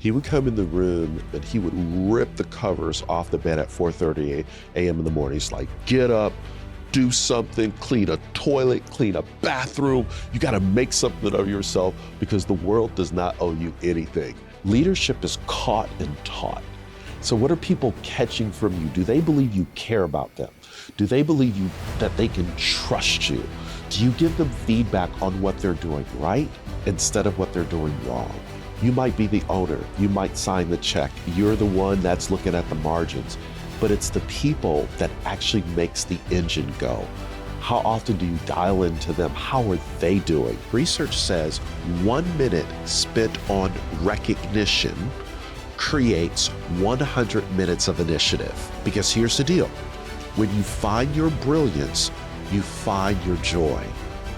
He would come in the room and he would rip the covers off the bed at 4:30 a.m. in the morning. He's like, get up, do something, clean a toilet, clean a bathroom. You got to make something of yourself because the world does not owe you anything. Leadership is caught and taught. So what are people catching from you? Do they believe you care about them? Do they believe that they can trust you? Do you give them feedback on what they're doing right instead of what they're doing wrong? You might be the owner, you might sign the check, you're the one that's looking at the margins, but it's the people that actually makes the engine go. How often do you dial into them? How are they doing? Research says 1 minute spent on recognition creates 100 minutes of initiative. Because here's the deal, when you find your brilliance, you find your joy.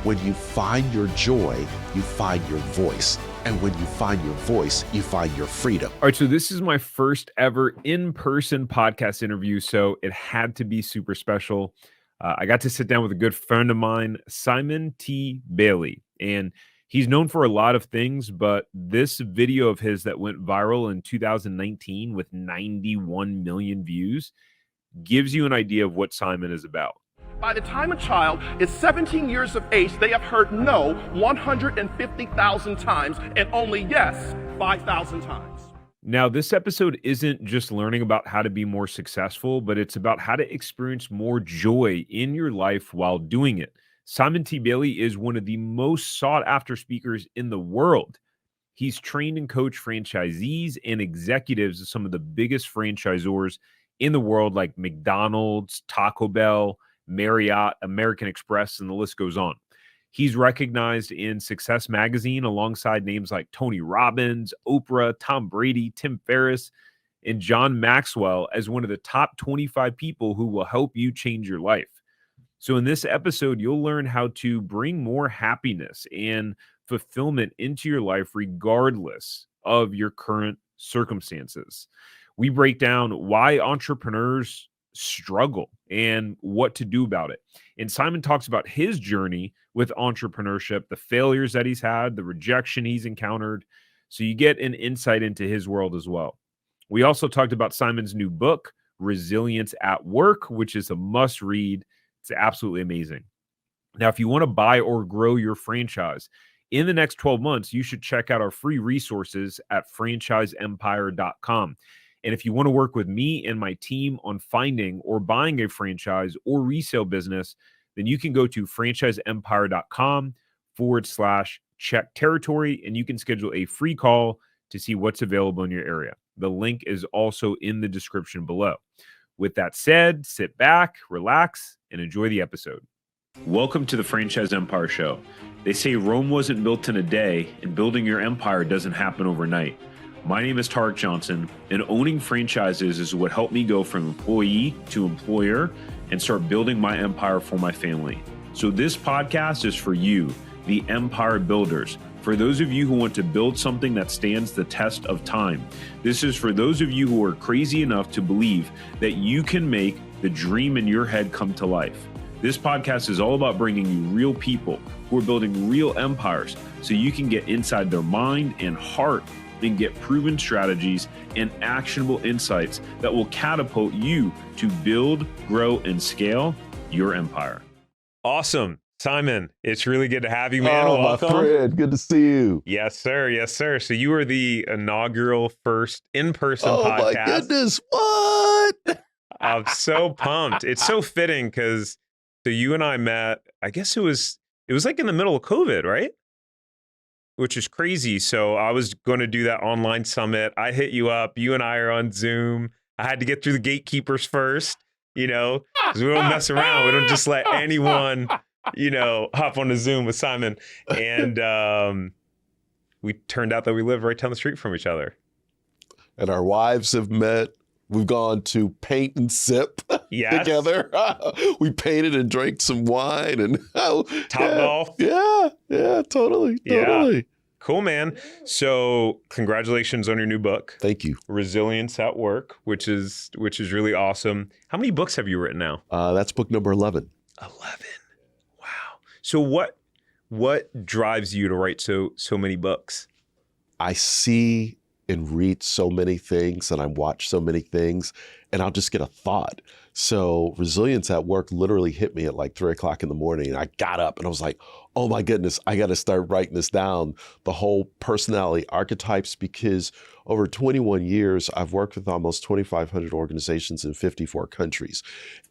When you find your joy, you find your voice. And when you find your voice, you find your freedom. All right, so this is my first ever in-person podcast interview, so it had to be super special. I got to sit down with a good friend of mine, Simon T. Bailey, and he's known for a lot of things, but this video of his that went viral in 2019 with 91 million views gives you an idea of what Simon is about. By the time a child is 17 years of age, they have heard no 150,000 times and only yes 5,000 times. Now, this episode isn't just learning about how to be more successful, but it's about how to experience more joy in your life while doing it. Simon T. Bailey is one of the most sought after speakers in the world. He's trained and coached franchisees and executives of some of the biggest franchisors in the world, like McDonald's, Taco Bell, Marriott, American Express, and the list goes on. He's recognized in Success Magazine alongside names like Tony Robbins, Oprah, Tom Brady, Tim Ferriss, and John Maxwell as one of the top 25 people who will help you change your life. So in this episode, you'll learn how to bring more happiness and fulfillment into your life regardless of your current circumstances. We break down why entrepreneurs struggle and what to do about it. And Simon talks about his journey with entrepreneurship, the failures that he's had, the rejection he's encountered. So you get an insight into his world as well. We also talked about Simon's new book, Brilliance at Work, which is a must read. It's absolutely amazing. Now, if you want to buy or grow your franchise in the next 12 months, you should check out our free resources at franchiseempire.com. And if you want to work with me and my team on finding or buying a franchise or resale business, then you can go to franchiseempire.com/check territory, and you can schedule a free call to see what's available in your area. The link is also in the description below. With that said, sit back, relax, and enjoy the episode. Welcome to the Franchise Empire Show. They say Rome wasn't built in a day, and building your empire doesn't happen overnight. My name is Tariq Johnson, and owning franchises is what helped me go from employee to employer and start building my empire for my family. So this podcast is for you, the empire builders. For those of you who want to build something that stands the test of time. This is for those of you who are crazy enough to believe that you can make the dream in your head come to life. This podcast is all about bringing you real people who are building real empires so you can get inside their mind and heart and get proven strategies and actionable insights that will catapult you to build, grow, and scale your empire. Awesome. Simon, it's really good to have you, man. Welcome. My friend, good to see you. Yes, sir. Yes, sir. So you were the inaugural first in-person podcast. Oh my goodness, what? I'm so pumped. It's so fitting because so you and I met, I guess it was like in the middle of COVID, right? Which is crazy. So I was going to do that online summit. I hit you up. You and I are on Zoom. I had to get through the gatekeepers first, because we don't mess around. We don't just let anyone, hop on a Zoom with Simon. And we turned out that we live right down the street from each other. And our wives have met. We've gone to paint and sip together. We painted and drank some wine and Golf. Yeah, totally. Yeah. Cool, man. So congratulations on your new book. Thank you. Brilliance at Work, which is really awesome. How many books have you written now? That's book number 11. 11. Wow. So what drives you to write so many books? I see and read so many things and I watch so many things and I'll just get a thought. So resilience at work literally hit me at like 3 o'clock in the morning. And I got up and I was like, oh my goodness, I got to start writing this down. The whole personality archetypes, because over 21 years, I've worked with almost 2,500 organizations in 54 countries.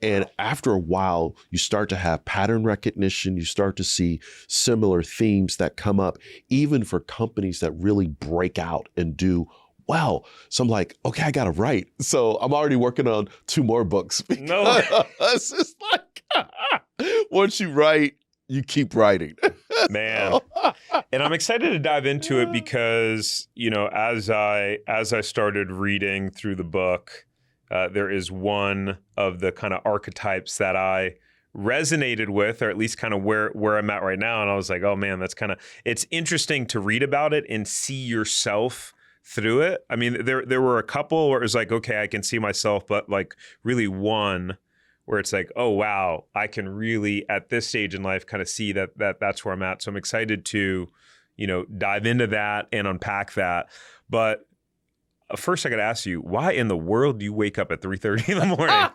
And after a while, you start to have pattern recognition. You start to see similar themes that come up, even for companies that really break out and do well. So I'm like, okay, I got to write. So I'm already working on 2 more books. No. It's just like, once you write, you keep writing. Man. And I'm excited to dive into it because, you know, as I started reading through the book, there is one of the kind of archetypes that I resonated with, or at least kind of where I'm at right now. And I was like, oh man, it's interesting to read about it and see yourself through it. I mean, there were a couple where it was like, okay, I can see myself, but like really one where it's like, oh wow, I can really at this stage in life kind of see that's where I'm at. So I'm excited to, you know, dive into that and unpack that. But first I got to ask you, why in the world do you wake up at 3:30 in the morning?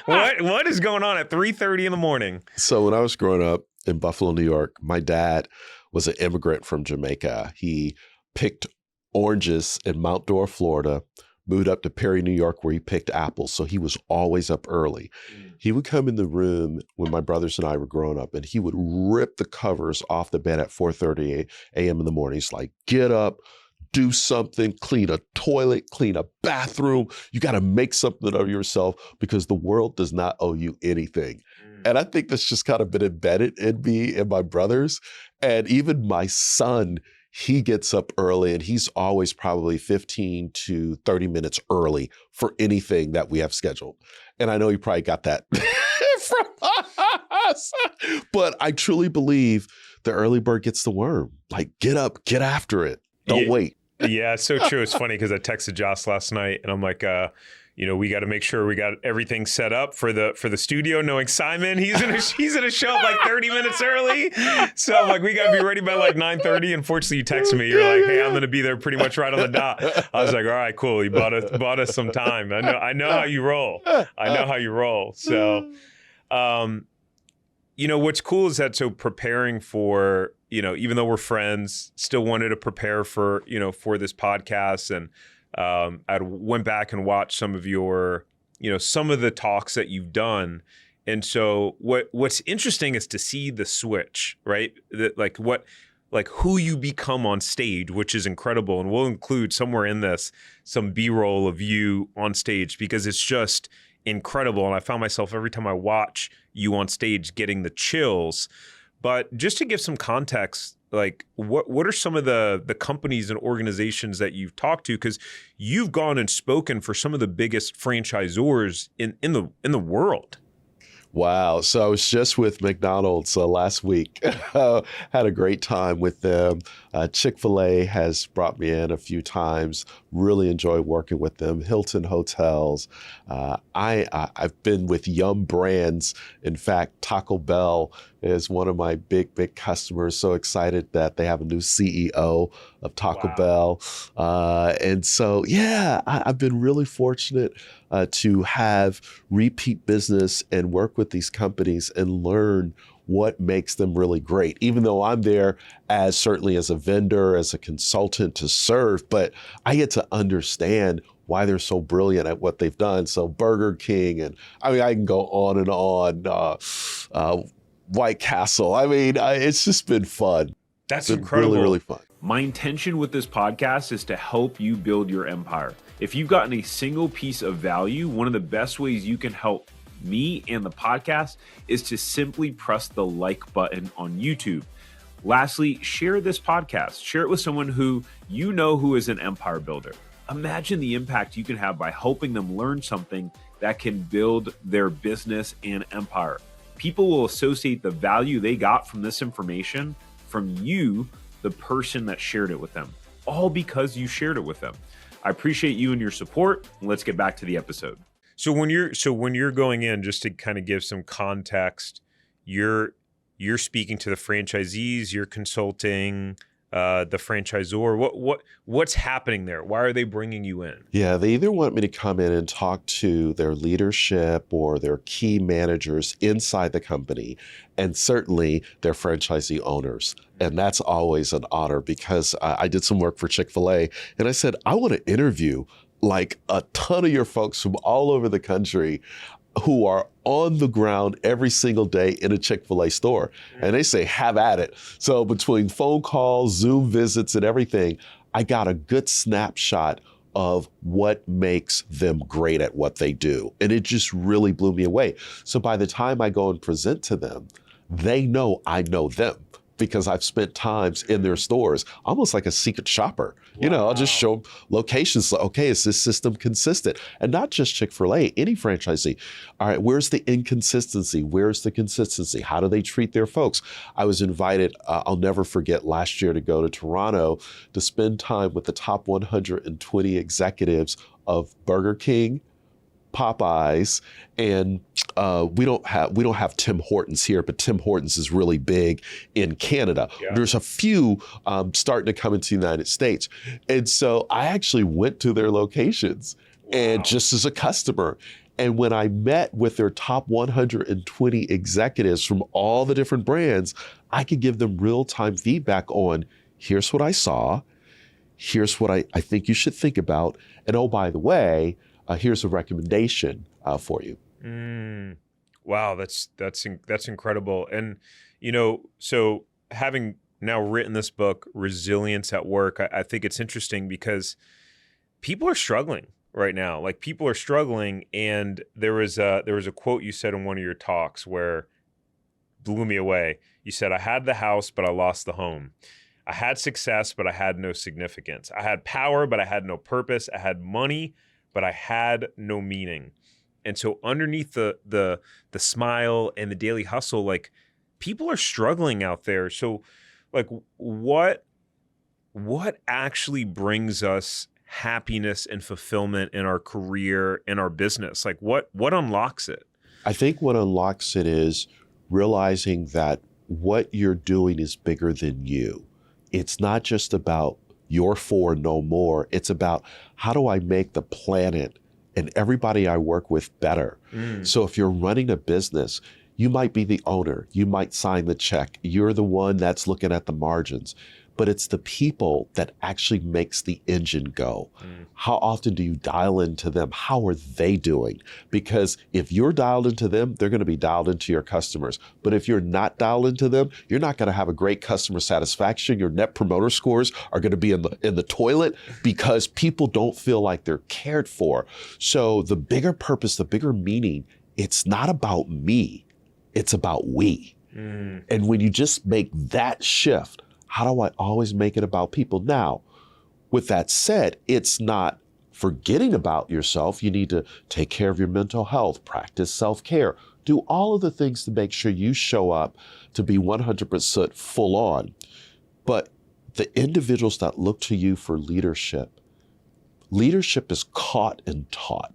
What is going on at 3:30 in the morning? So when I was growing up in Buffalo, New York, my dad was an immigrant from Jamaica. He picked oranges in Mount Dora, Florida, moved up to Perry, New York, where he picked apples. So he was always up early. He would come in the room when my brothers and I were growing up, and he would rip the covers off the bed at 4:30 a.m. in the morning. He's like, get up, do something, clean a toilet, clean a bathroom. You got to make something of yourself because the world does not owe you anything. And I think that's just kind of been embedded in me and my brothers. And even my son, he gets up early and he's always probably 15 to 30 minutes early for anything that we have scheduled. And I know he probably got that from us, but I truly believe the early bird gets the worm. Like, get up, get after it. Don't wait. Yeah, it's so true. It's funny because I texted Joss last night and I'm like, you know, we got to make sure we got everything set up for the studio, knowing Simon, he's gonna show up like 30 minus early. So I'm like, we got to be ready by like 9:30. Unfortunately, you texted me. You're like, hey, I'm going to be there pretty much right on the dot. I was like, all right, cool. You bought us some time. I know how you roll. I know how you roll. So, you know, what's cool is that, so preparing for, you know, even though we're friends, still wanted to prepare for, you know, for this podcast. And I went back and watched some of your, you know, some of the talks that you've done. And so what's interesting is to see the switch, right? Like who you become on stage, which is incredible. And we'll include somewhere in this some B-roll of you on stage because it's just incredible. And I found myself every time I watch you on stage getting the chills. But just to give some context, like what are some of the companies and organizations that you've talked to? Because you've gone and spoken for some of the biggest franchisors in the world. Wow. So I was just with McDonald's last week. Had a great time with them. Chick-fil-A has brought me in a few times. Really enjoy working with them. Hilton Hotels. I've been with Yum Brands. In fact, Taco Bell is one of my big customers. So excited that they have a new CEO of Taco Bell. And so, yeah, I've been really fortunate to have repeat business and work with these companies and learn what makes them really great, even though I'm there as certainly as a vendor, as a consultant to serve, but I get to understand why they're so brilliant at what they've done. So Burger King, and I mean, I can go on and on, White Castle. I mean, it's just been fun. That's been incredible. Really, really fun. My intention with this podcast is to help you build your empire. If you've gotten a single piece of value, one of the best ways you can help me and the podcast is to simply press the like button on YouTube. Lastly, share this podcast. Share it with someone who you know who is an empire builder. Imagine the impact you can have by helping them learn something that can build their business and empire. People will associate the value they got from this information from you, the person that shared it with them, all because you shared it with them. I appreciate you and your support. Let's get back to the episode. So when you're going in, just to kind of give some context, you're speaking to the franchisees, you're consulting. the franchisor? What's happening there? Why are they bringing you in? Yeah, they either want me to come in and talk to their leadership or their key managers inside the company, and certainly their franchisee owners. And that's always an honor because I did some work for Chick-fil-A and I said, I want to interview like a ton of your folks from all over the country who are on the ground every single day in a Chick-fil-A store. And they say, have at it. So between phone calls, Zoom visits, and everything, I got a good snapshot of what makes them great at what they do. And it just really blew me away. So by the time I go and present to them, they know I know them because I've spent times in their stores, almost like a secret shopper. You know, I'll just show them locations. Like, okay, is this system consistent? And not just Chick-fil-A, any franchisee. All right, where's the inconsistency? Where's the consistency? How do they treat their folks? I was invited, I'll never forget, last year to go to Toronto to spend time with the top 120 executives of Burger King, Popeyes, and we don't have Tim Hortons here, but Tim Hortons is really big in Canada. Yeah. There's a few starting to come into the United States. And so I actually went to their locations and just as a customer. And when I met with their top 120 executives from all the different brands, I could give them real-time feedback on, here's what I saw, here's what I think you should think about, and oh, by the way, here's a recommendation for you. Wow, that's incredible. And so having now written this book, Resilience at Work, I think it's interesting because people are struggling right now. Like people are struggling, and there was a quote you said in one of your talks where blew me away. You said, "I had the house, but I lost the home. I had success, but I had no significance. I had power, but I had no purpose. I had money, but I had no meaning." And so underneath the smile and the daily hustle, like people are struggling out there. So like what actually brings us happiness and fulfillment in our career, in our business? Like what unlocks it? I think what unlocks it is realizing that what you're doing is bigger than you. It's not just about your four, no more. It's about how do I make the planet and everybody I work with better. So if you're running a business, you might be the owner, you might sign the check, you're the one that's looking at the margins, but it's the people that actually makes the engine go. How often do you dial into them? How are they doing? Because if you're dialed into them, they're gonna be dialed into your customers. But if you're not dialed into them, you're not gonna have a great customer satisfaction. Your net promoter scores are gonna be in the toilet because people don't feel like they're cared for. So the bigger purpose, the bigger meaning, it's not about me, it's about we. And when you just make that shift, how do I always make it about people? Now, with that said, it's not forgetting about yourself. You need to take care of your mental health, practice self-care, do all of the things to make sure you show up to be 100% full on. But the individuals that look to you for leadership is caught and taught.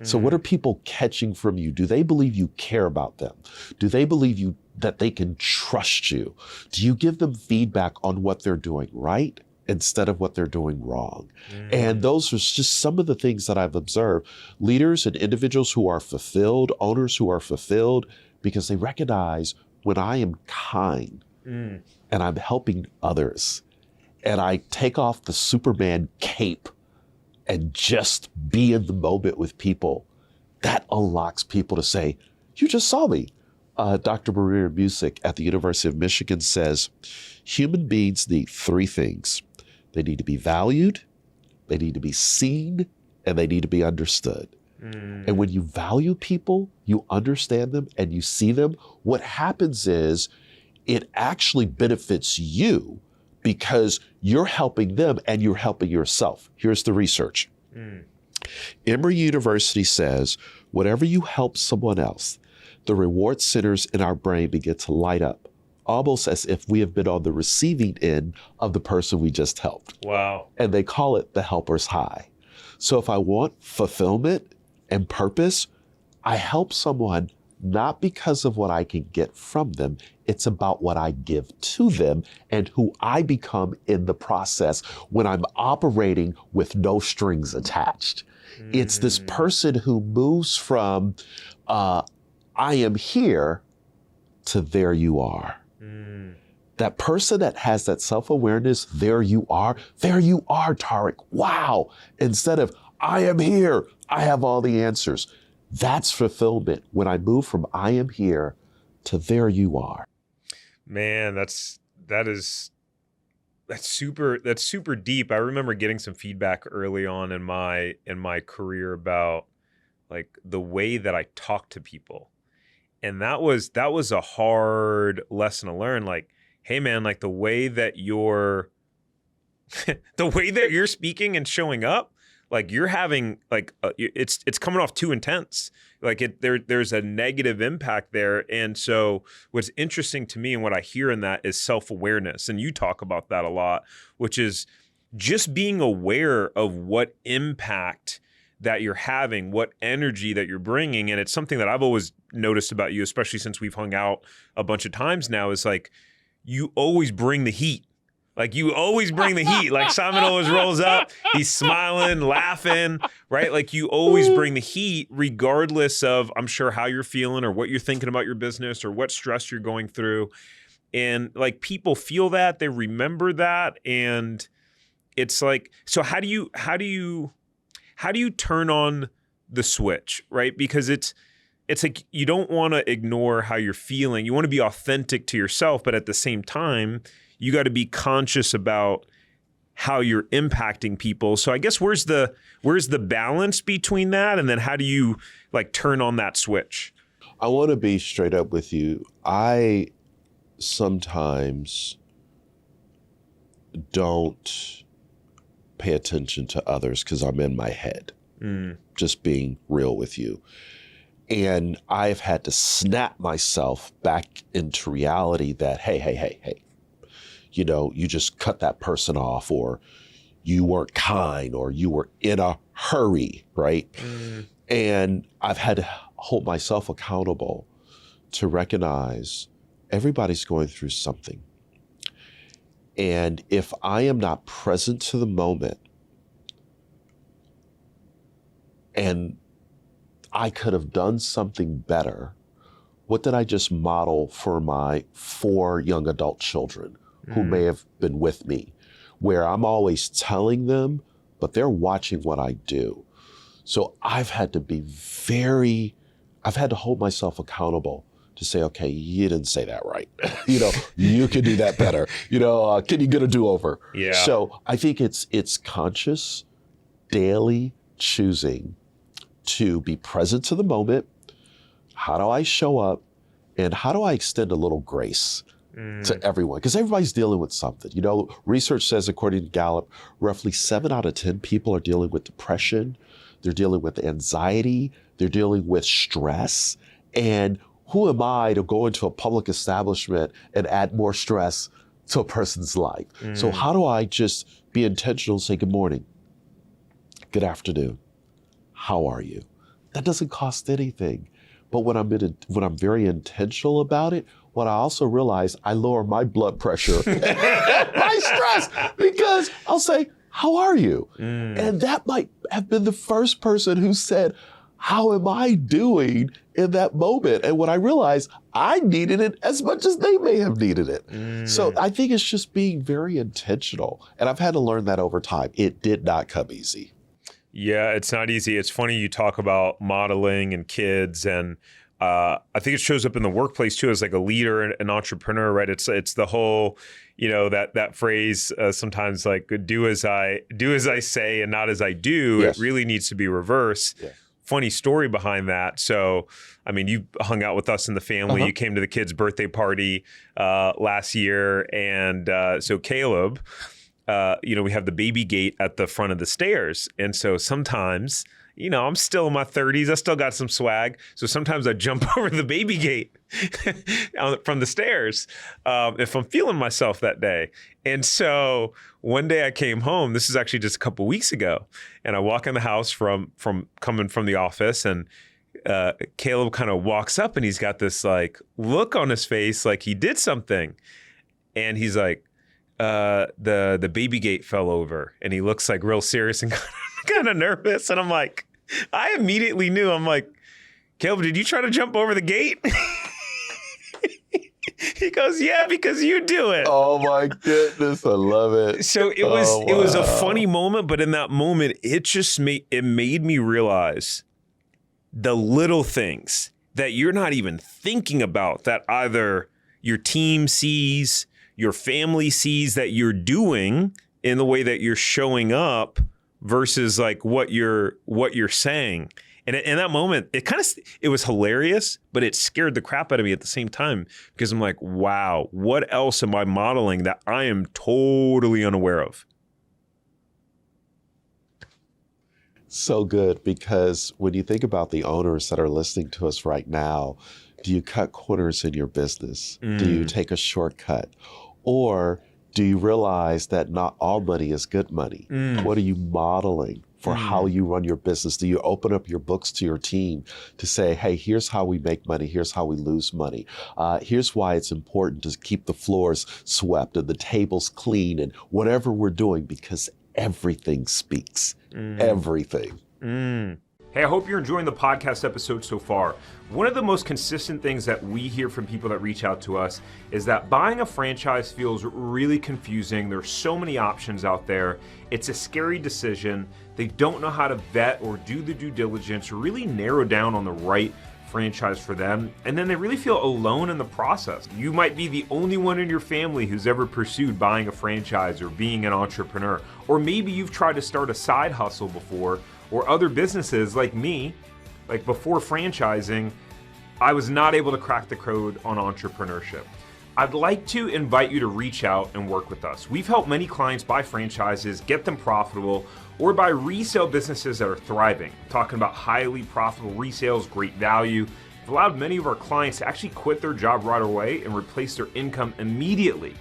So what are people catching from you? Do they believe you care about them? Do they believe that they can trust you? Do you give them feedback on what they're doing right instead of what they're doing wrong? And those are just some of the things that I've observed. Leaders and individuals who are fulfilled, owners who are fulfilled, because they recognize when I am kind and I'm helping others and I take off the Superman cape and just be in the moment with people, that unlocks people to say, you just saw me. Dr. Maria Music at the University of Michigan says, human beings need three things. They need to be valued, they need to be seen, and they need to be understood. And when you value people, you understand them, and you see them, what happens is it actually benefits you because you're helping them and you're helping yourself. Here's the research. Emory University says, whatever you help someone else, the reward centers in our brain begin to light up, almost as if we have been on the receiving end of the person we just helped. Wow. And they call it the helper's high. So if I want fulfillment and purpose, I help someone, not because of what I can get from them. It's about what I give to them and who I become in the process when I'm operating with no strings attached. It's this person who moves from, I am here to there you are. That person that has that self-awareness, there you are, Tariq, wow. Instead of, I am here, I have all the answers. That's fulfillment when I move from I am here to there you are. Man, that's super deep. I remember getting some feedback early on in my career about like the way that I talk to people. And that was a hard lesson to learn. Like, hey man, like the way that you're speaking and showing up, like you're having like it's coming off too intense. Like there's a negative impact there. And so what's interesting to me and what I hear in that is self-awareness. And you talk about that a lot, which is just being aware of what impact that you're having, what energy that you're bringing. And it's something that I've always noticed about you, especially since we've hung out a bunch of times now, is like you always bring the heat. Like you always bring the heat. Like Simon always rolls up, he's smiling, laughing, right? Like you always bring the heat regardless of, I'm sure, how you're feeling or what you're thinking about your business or what stress you're going through. And like people feel that, they remember that. And it's like, so how do you turn on the switch, right? Because it's like you don't want to ignore how you're feeling. You want to be authentic to yourself, but at the same time, you got to be conscious about how you're impacting people. So I guess where's the balance between that? And then how do you like turn on that switch? I want to be straight up with you. I sometimes don't pay attention to others because I'm in my head, just being real with you. And I've had to snap myself back into reality that, hey, you know, you just cut that person off, or you weren't kind, or you were in a hurry, right? And I've had to hold myself accountable to recognize everybody's going through something. And if I am not present to the moment, and I could have done something better, what did I just model for my 4 young adult children who may have been with me, where I'm always telling them, but they're watching what I do. So I've had to hold myself accountable to say, okay, you didn't say that right. You know, you can do that better. You know, can you get a do-over? Yeah. So I think it's conscious, daily choosing to be present to the moment. How do I show up? And how do I extend a little grace to everyone? Because everybody's dealing with something. You know, research says, according to Gallup, roughly 7 out of 10 people are dealing with depression. They're dealing with anxiety. They're dealing with stress. And who am I to go into a public establishment and add more stress to a person's life? So how do I just be intentional and say, good morning, good afternoon, how are you? That doesn't cost anything. But when I'm very intentional about it, what I also realize, I lower my blood pressure, my stress, because I'll say, how are you? And that might have been the first person who said, how am I doing in that moment? And when I realized I needed it as much as they may have needed it. So I think it's just being very intentional. And I've had to learn that over time. It did not come easy. Yeah, it's not easy. It's funny you talk about modeling and kids, and I think it shows up in the workplace too as like a leader and an entrepreneur, right? It's the whole, you know, that phrase sometimes like do as I say and not as I do. Yes. It really needs to be reversed. Yeah. Funny story behind that. So, I mean, you hung out with us in the family. You came to the kid's birthday party last year, and so Caleb. You know, we have the baby gate at the front of the stairs. And so sometimes, you know, I'm still in my 30s. I still got some swag. So sometimes I jump over the baby gate from the stairs if I'm feeling myself that day. And so one day I came home, this is actually just a couple weeks ago, and I walk in the house from coming from the office, and Caleb kind of walks up and he's got this like look on his face like he did something. And he's like, the baby gate fell over. And he looks like real serious and kind of nervous. And I'm like, I immediately knew. I'm like, Caleb, did you try to jump over the gate? He goes, yeah, because you do it. Oh my goodness, I love it. So it was a funny moment, but in that moment, it made me realize the little things that you're not even thinking about that either your team sees, your family sees that you're doing in the way that you're showing up versus like what you're saying. And in that moment, it was hilarious, but it scared the crap out of me at the same time because I'm like, wow, what else am I modeling that I am totally unaware of? So good, because when you think about the owners that are listening to us right now, do you cut corners in your business? Do you take a shortcut? Or do you realize that not all money is good money? What are you modeling for how you run your business? Do you open up your books to your team to say, hey, here's how we make money, here's how we lose money. Here's why it's important to keep the floors swept and the tables clean and whatever we're doing, because everything speaks. Everything. Hey, I hope you're enjoying the podcast episode so far. One of the most consistent things that we hear from people that reach out to us is that buying a franchise feels really confusing. There's so many options out there. It's a scary decision. They don't know how to vet or do the due diligence or really narrow down on the right franchise for them. And then they really feel alone in the process. You might be the only one in your family who's ever pursued buying a franchise or being an entrepreneur. Or maybe you've tried to start a side hustle before, or other businesses like me. Like before franchising, I was not able to crack the code on entrepreneurship. I'd like to invite you to reach out and work with us. We've helped many clients buy franchises, get them profitable, or buy resale businesses that are thriving. I'm talking about highly profitable resales, great value. We've allowed many of our clients to actually quit their job right away and replace their income immediately.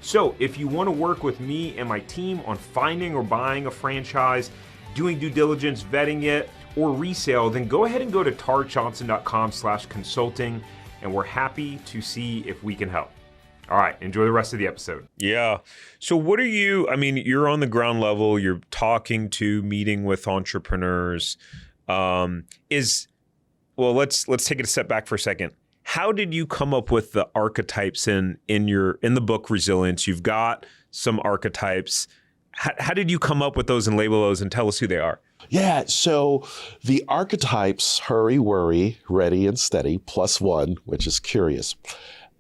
So if you want to work with me and my team on finding or buying a franchise, doing due diligence, vetting it, or resale, then go ahead and go to tariqjohnson.com/consulting, and we're happy to see if we can help. All right, enjoy the rest of the episode. Yeah. So what are you, I mean, you're on the ground level, you're talking to, meeting with entrepreneurs. Let's take it a step back for a second. How did you come up with the archetypes in the book Resilience? You've got some archetypes. How did you come up with those and label those and tell us who they are? Yeah, so the archetypes, hurry, worry, ready, and steady, +1, which is curious.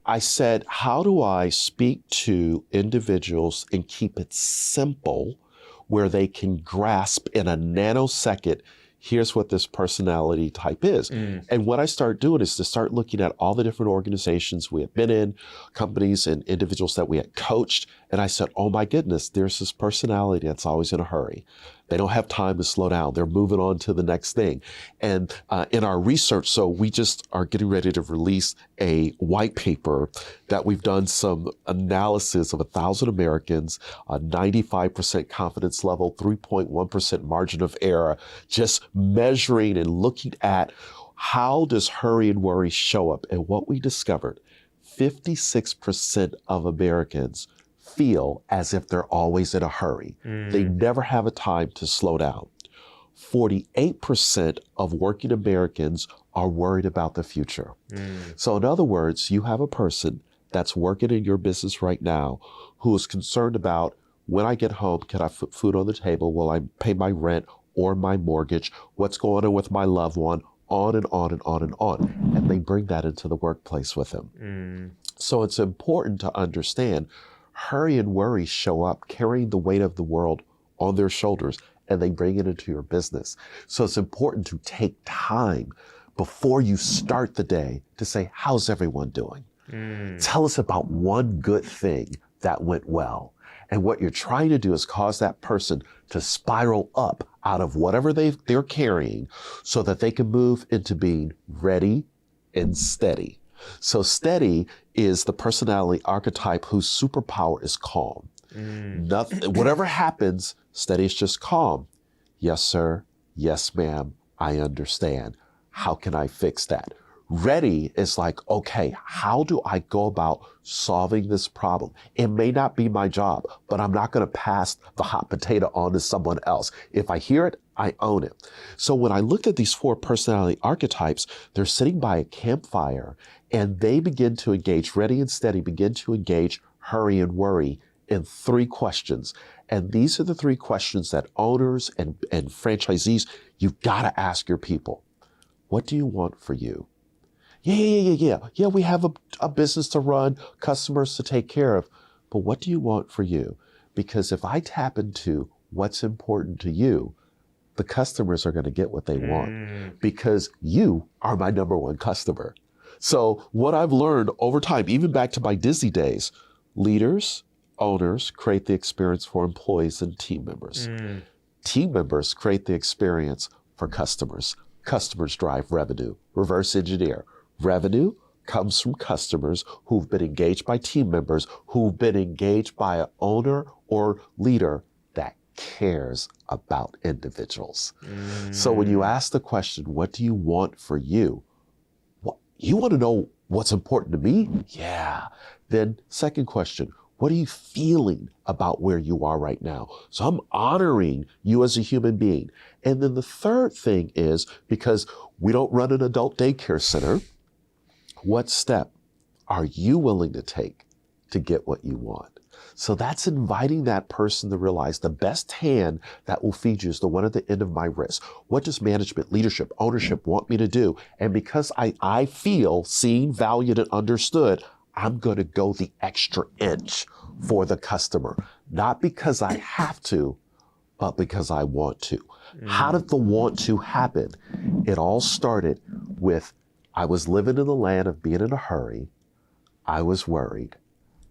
I said, how do I speak to individuals and keep it simple where they can grasp in a nanosecond, here's what this personality type is. And what I start doing is to start looking at all the different organizations we have been in, companies and individuals that we had coached. And I said, oh my goodness, there's this personality that's always in a hurry. They don't have time to slow down. They're moving on to the next thing. And in our research, so we just are getting ready to release a white paper that we've done some analysis of 1,000 Americans, a 95% confidence level, 3.1% margin of error, just measuring and looking at how does hurry and worry show up. And what we discovered, 56% of Americans feel as if they're always in a hurry. They never have a time to slow down. 48% of working Americans are worried about the future. So in other words, you have a person that's working in your business right now who is concerned about, when I get home, can I put food on the table? Will I pay my rent or my mortgage? What's going on with my loved one? On and on and on and on. And they bring that into the workplace with them. So it's important to understand hurry and worry show up carrying the weight of the world on their shoulders, and they bring it into your business. So it's important to take time before you start the day to say, how's everyone doing? Tell us about one good thing that went well. And what you're trying to do is cause that person to spiral up out of whatever they're carrying so that they can move into being ready and steady. So steady is the personality archetype whose superpower is calm. Nothing, whatever happens, steady is just calm. Yes, sir. Yes, ma'am. I understand. how can I fix that? Ready is like, okay, how do I go about solving this problem? It may not be my job, but I'm not going to pass the hot potato on to someone else. If I hear it, I own it. So when I looked at these 4 personality archetypes, they're sitting by a campfire and they begin to engage, ready and steady, begin to engage hurry and worry in 3 questions. And these are the 3 questions that owners and franchisees, you've got to ask your people. What do you want for you? Yeah, we have a business to run, customers to take care of. But what do you want for you? Because if I tap into what's important to you, the customers are going to get what they want because you are my number 1 customer. So what I've learned over time, even back to my Disney days, leaders, owners create the experience for employees and team members. Team members create the experience for customers. Customers drive revenue. Reverse engineer. Revenue comes from customers who've been engaged by team members, who've been engaged by an owner or leader that cares about individuals. So when you ask the question, what do you want for you? You want to know what's important to me? Yeah. Then second question, what are you feeling about where you are right now? So I'm honoring you as a human being. And then the third thing is, because we don't run an adult daycare center, what step are you willing to take to get what you want? So that's inviting that person to realize the best hand that will feed you is the one at the end of my wrist. What does management, leadership, ownership want me to do? And because I feel seen, valued, and understood, I'm going to go the extra inch for the customer, not because I have to, but because I want to. How did the want to happen? It all started with, I was living in the land of being in a hurry. I was worried.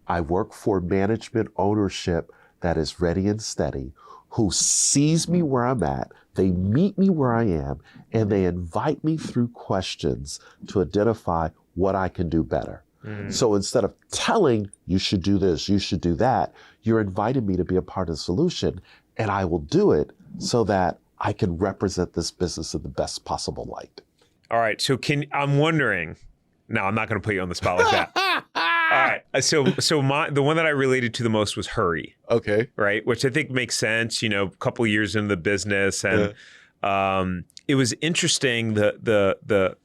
I work for management ownership that is ready and steady, who sees me where I'm at. They meet me where I am, and they invite me through questions to identify what I can do better. So instead of telling you should do this, you should do that, you're inviting me to be a part of the solution, and I will do it so that I can represent this business in the best possible light. All right. So I'm wondering, no, I'm not going to put you on the spot like that. All right. So the one that I related to the most was hurry. Okay. Right. Which I think makes sense, a couple of years into the business. And it was interesting, the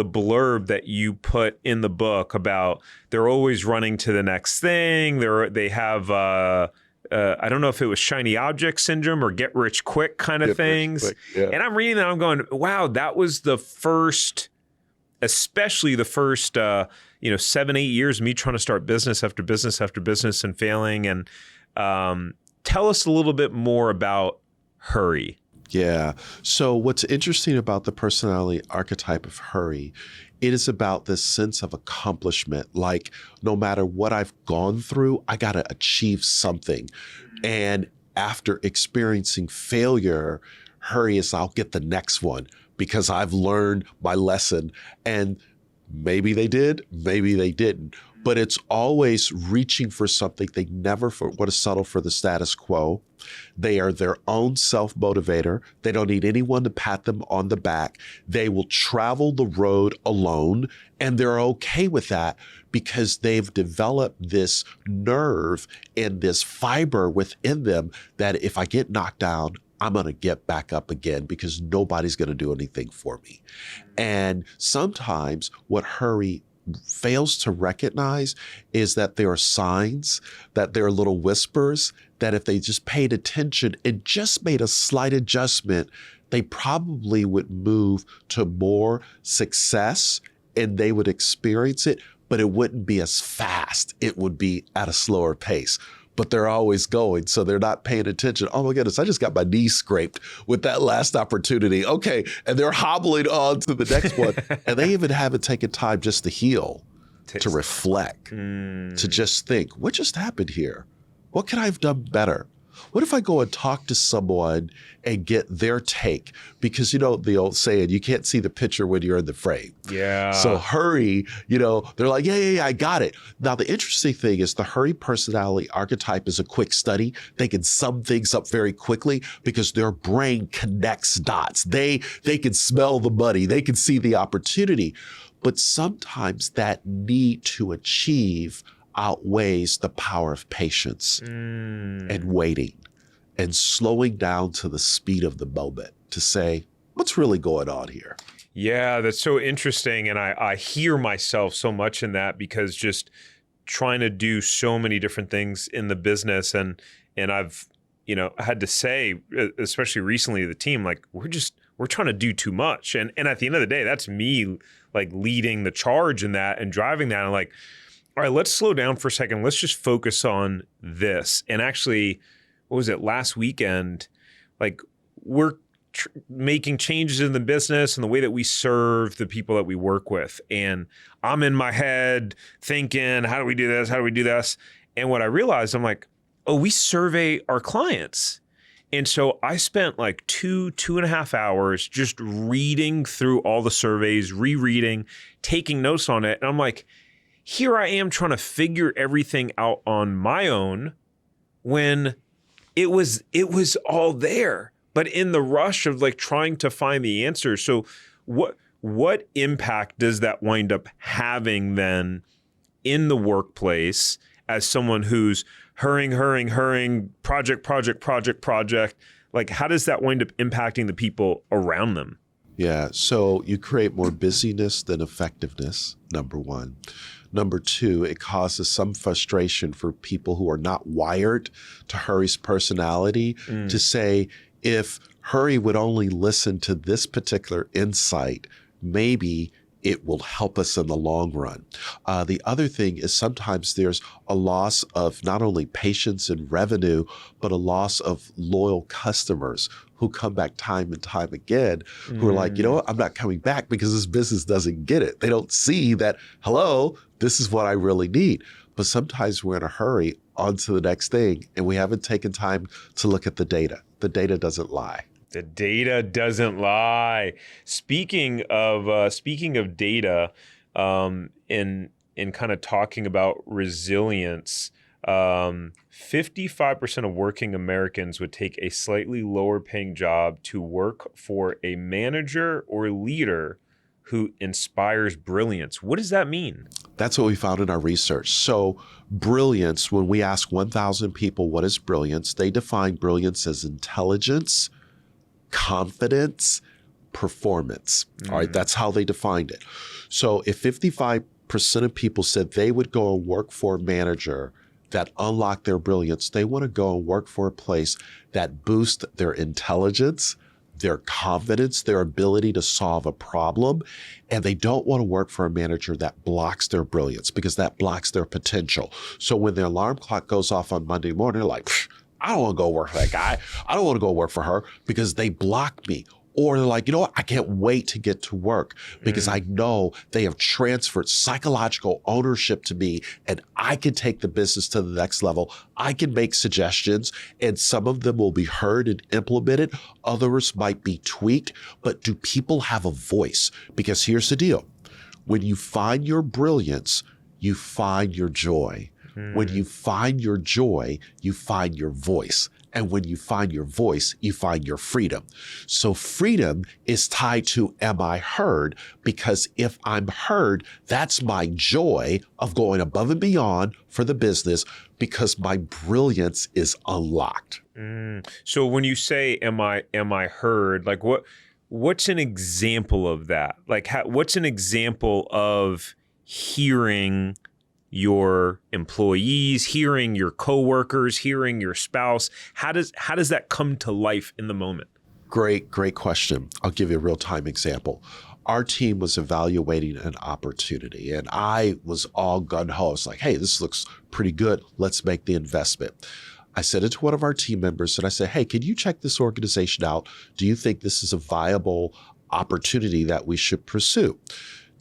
blurb that you put in the book about they're always running to the next thing. They have, I don't know if it was shiny object syndrome or get rich quick kind of things. Yeah. And I'm reading that, I'm going, wow, that was the first, especially the first, 7-8 years of me trying to start business after business after business and failing. And tell us a little bit more about hurry. Yeah. So what's interesting about the personality archetype of hurry, it is about this sense of accomplishment. Like no matter what I've gone through, I got to achieve something. And after experiencing failure, hurry is I'll get the next one because I've learned my lesson. And maybe they did, maybe they didn't. But it's always reaching for something. They never want to settle for the status quo. They are their own self-motivator. They don't need anyone to pat them on the back. They will travel the road alone, and they're okay with that because they've developed this nerve and this fiber within them that if I get knocked down, I'm going to get back up again because nobody's going to do anything for me. And sometimes what hurry fails to recognize is that there are signs, that there are little whispers, that if they just paid attention and just made a slight adjustment, they probably would move to more success and they would experience it, but it wouldn't be as fast. It would be at a slower pace. But they're always going, so they're not paying attention. Oh my goodness, I just got my knee scraped with that last opportunity. Okay, and they're hobbling on to the next one. And they even haven't taken time just to heal, to reflect, to just think, what just happened here? What could I have done better? What if I go and talk to someone and get their take? Because, the old saying, you can't see the picture when you're in the frame. Yeah. So hurry, they're like, yeah, I got it. Now, the interesting thing is the hurry personality archetype is a quick study. They can sum things up very quickly because their brain connects dots. They can smell the money. They can see the opportunity. But sometimes that need to achieve outweighs the power of patience and waiting and slowing down to the speed of the moment to say, what's really going on here? Yeah, that's so interesting. And I hear myself so much in that, because just trying to do so many different things in the business. And I've, had to say, especially recently to the team, like, we're trying to do too much. And at the end of the day, that's me like leading the charge in that and driving that. And like, all right, let's slow down for a second. Let's just focus on this. And actually, what was it, last weekend? Like, we're making changes in the business and the way that we serve the people that we work with. And I'm in my head thinking, how do we do this? How do we do this? And what I realized, I'm like, oh, we survey our clients. And so I spent like 2.5 hours just reading through all the surveys, rereading, taking notes on it. And I'm like, here I am trying to figure everything out on my own when it was all there, but in the rush of like trying to find the answer. So what impact does that wind up having then in the workplace as someone who's hurrying, project? Like, how does that wind up impacting the people around them? Yeah, so you create more busyness than effectiveness, number one. Number two, it causes some frustration for people who are not wired to Hurry's personality to say, if Hurry would only listen to this particular insight, maybe it will help us in the long run. The other thing is sometimes there's a loss of not only patience and revenue, but a loss of loyal customers who come back time and time again, who are like, you know what, I'm not coming back because this business doesn't get it. They don't see that, hello, this is what I really need. But sometimes we're in a hurry on to the next thing, and we haven't taken time to look at the data. The data doesn't lie. The data doesn't lie. Speaking of data, in kind of talking about resilience, 55% of working Americans would take a slightly lower paying job to work for a manager or leader who inspires brilliance. What does that mean? That's what we found in our research. So brilliance, when we ask 1,000 people what is brilliance, they define brilliance as intelligence, confidence, performance. All right, that's how they defined it. So if 55% of people said they would go and work for a manager that unlocked their brilliance, they want to go and work for a place that boosts their intelligence, their confidence, their ability to solve a problem, and they don't want to work for a manager that blocks their brilliance because that blocks their potential. So when their alarm clock goes off on Monday morning, they're like, I don't want to go work for that guy. I don't want to go work for her because they block me. Or they're like, you know what? I can't wait to get to work because I know they have transferred psychological ownership to me and I can take the business to the next level. I can make suggestions and some of them will be heard and implemented. Others might be tweaked, but do people have a voice? Because here's the deal. When you find your brilliance, you find your joy. When you find your joy, you find your voice. And when you find your voice, you find your freedom. So freedom is tied to, am I heard? Because if I'm heard, that's my joy of going above and beyond for the business because my brilliance is unlocked. So when you say, am I heard? Like what's an example of that? Like what's an example of hearing your employees, hearing your coworkers, hearing your spouse? How does that come to life in the moment? Great question. I'll give you a real-time example. Our team was evaluating an opportunity and I was all gung-ho. I was like, hey, this looks pretty good. Let's make the investment. I said it to one of our team members and I said, hey, can you check this organization out? Do you think this is a viable opportunity that we should pursue?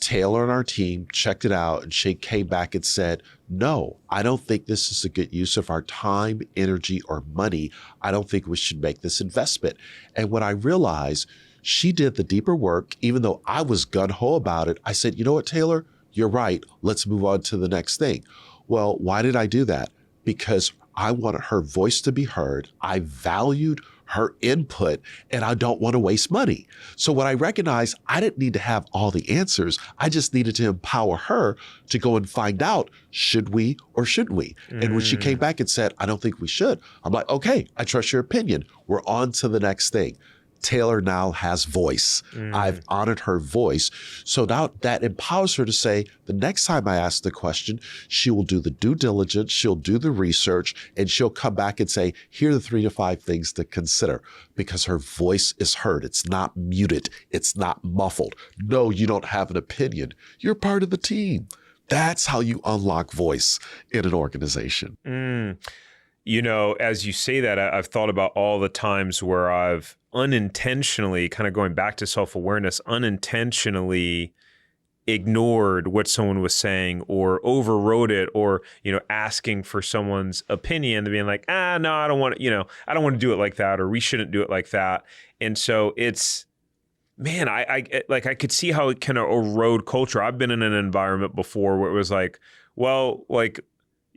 Taylor and our team checked it out, and she came back and said, no, I don't think this is a good use of our time, energy, or money. I don't think we should make this investment. And when I realized she did the deeper work, even though I was gung-ho about it, I said, you know what, Taylor, you're right. Let's move on to the next thing. Well, why did I do that? Because I wanted her voice to be heard. I valued her input, and I don't want to waste money. So when I recognized I didn't need to have all the answers, I just needed to empower her to go and find out, should we or shouldn't we? And when she came back and said, I don't think we should, I'm like, okay, I trust your opinion. We're on to the next thing. Taylor now has voice. I've honored her voice. So now that empowers her to say, the next time I ask the question, she will do the due diligence, she'll do the research, and she'll come back and say, here are the 3 to 5 things to consider, because her voice is heard. It's not muted. It's not muffled. No, you don't have an opinion. You're part of the team. That's how you unlock voice in an organization. You know, as you say that, I've thought about all the times where I've unintentionally, kind of going back to self-awareness, unintentionally ignored what someone was saying or overrode it, or, you know, asking for someone's opinion and being like, no, I don't want to, I don't want to do it like that, or we shouldn't do it like that. And so it's, man, I could see how it can erode culture. I've been in an environment before where it was like, well, like,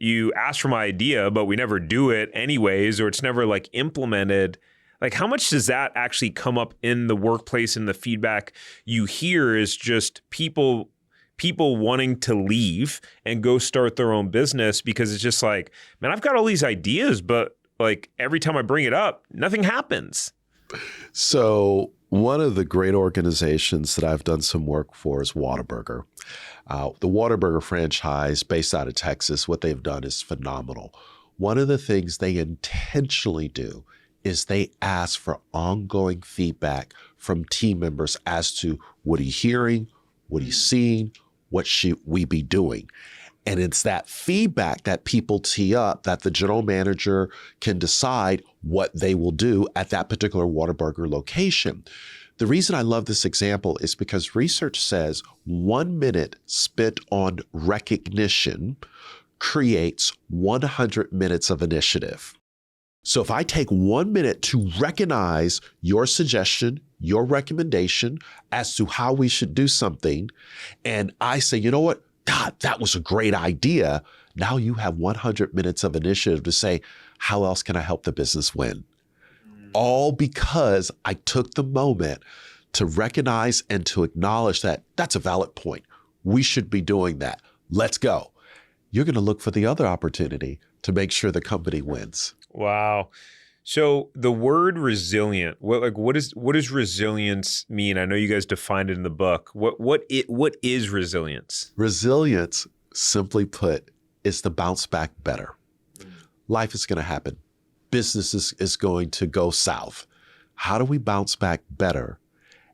you ask for my idea, but we never do it anyways, or it's never like implemented. Like, how much does that actually come up in the workplace, and the feedback you hear is just people wanting to leave and go start their own business because it's just like, man, I've got all these ideas, but like every time I bring it up, nothing happens. So one of the great organizations that I've done some work for is Whataburger. The Whataburger franchise based out of Texas, what they've done is phenomenal. One of the things they intentionally do is they ask for ongoing feedback from team members as to what are you hearing, what are you seeing, what should we be doing? And it's that feedback that people tee up that the general manager can decide what they will do at that particular Whataburger location. The reason I love this example is because research says 1 minute spent on recognition creates 100 minutes of initiative. So if I take 1 minute to recognize your suggestion, your recommendation as to how we should do something, and I say, you know what? God, that was a great idea. Now you have 100 minutes of initiative to say, how else can I help the business win? All because I took the moment to recognize and to acknowledge that that's a valid point. We should be doing that. Let's go. You're going to look for the other opportunity to make sure the company wins. Wow. So the word resilient, what does resilience mean? I know you guys defined it in the book. What is resilience? Resilience, simply put, is to bounce back better. Life is going to happen. Business is going to go south. How do we bounce back better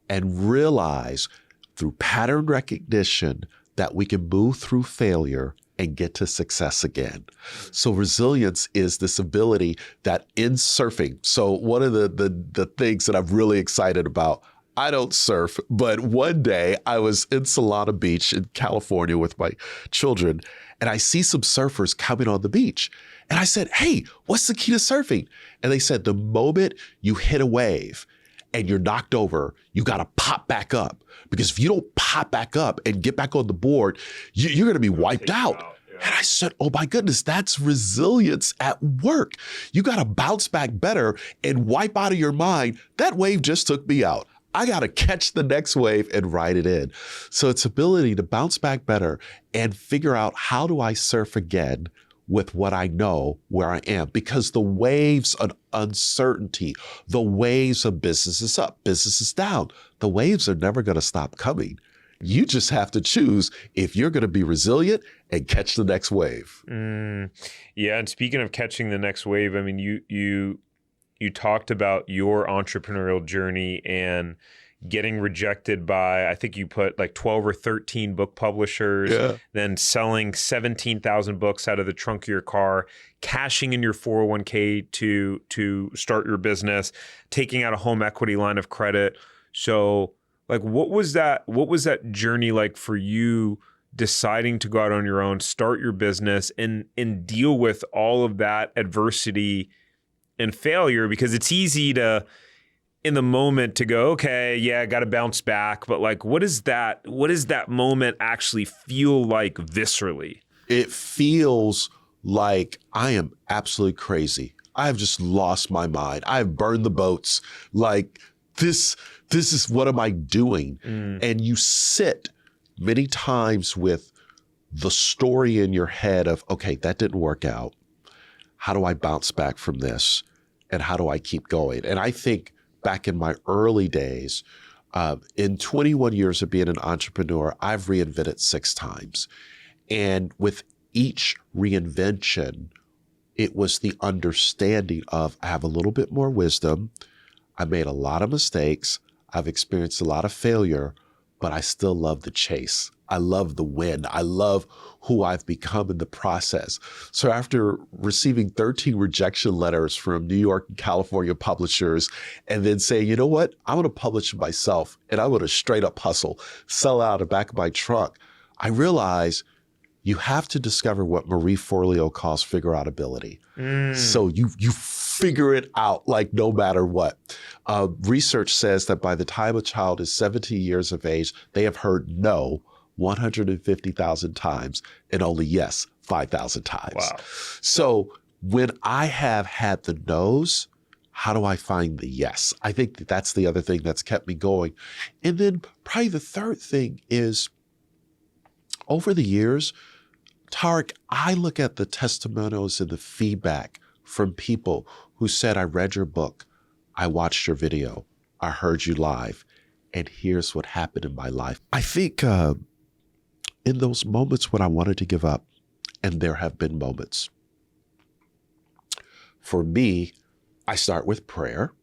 and realize through pattern recognition that we can move through failure and get to success again? So resilience is this ability that in surfing. So one of the things that I'm really excited about, I don't surf, but one day I was in Solana Beach in California with my children, and I see some surfers coming on the beach. And I said, hey, what's the key to surfing? And they said, the moment you hit a wave and you're knocked over, you got to pop back up. Because if you don't pop back up and get back on the board, you're going to be wiped out. Yeah. And I said, oh my goodness, that's resilience at work. You got to bounce back better and wipe out of your mind, that wave just took me out. I got to catch the next wave and ride it in. So it's ability to bounce back better and figure out, how do I surf again with what I know where I am? Because the waves of uncertainty, the waves of business is up, business is down. The waves are never going to stop coming. You just have to choose if you're going to be resilient and catch the next wave. Yeah. And speaking of catching the next wave, I mean, you talked about your entrepreneurial journey and getting rejected by, I think you put like 12 or 13 book publishers, then selling 17,000 books out of the trunk of your car, cashing in your 401k to start your business, taking out a home equity line of credit. So Like, what was that journey like for you, deciding to go out on your own, start your business, and deal with all of that adversity and failure? Because it's easy to, in the moment, to go, okay, yeah, I got to bounce back. But like, what does that moment actually feel like viscerally? It feels like I am absolutely crazy. I have just lost my mind. I have burned the boats. Like, this is, what am I doing? And you sit many times with the story in your head of, okay, that didn't work out. How do I bounce back from this? And how do I keep going? And I think back in my early days, in 21 years of being an entrepreneur, I've reinvented 6 times. And with each reinvention, it was the understanding of, I have a little bit more wisdom. I made a lot of mistakes. I've experienced a lot of failure, but I still love the chase. I love the win. I love who I've become in the process. So after receiving 13 rejection letters from New York and California publishers, and then saying, you know what, I'm going to publish it myself, and I'm going to straight up hustle, sell out the back of my truck, I realized you have to discover what Marie Forleo calls figure-outability. So you figure it out, like, no matter what. Research says that by the time a child is 17 years of age, they have heard no 150,000 times and only yes 5,000 times. Wow. So when I have had the no's, how do I find the yes? I think that's the other thing that's kept me going. And then probably the third thing is, over the years, Tariq, I look at the testimonials and the feedback from people who said, I read your book, I watched your video, I heard you live, and here's what happened in my life. I think in those moments when I wanted to give up, and there have been moments, for me, I start with prayer.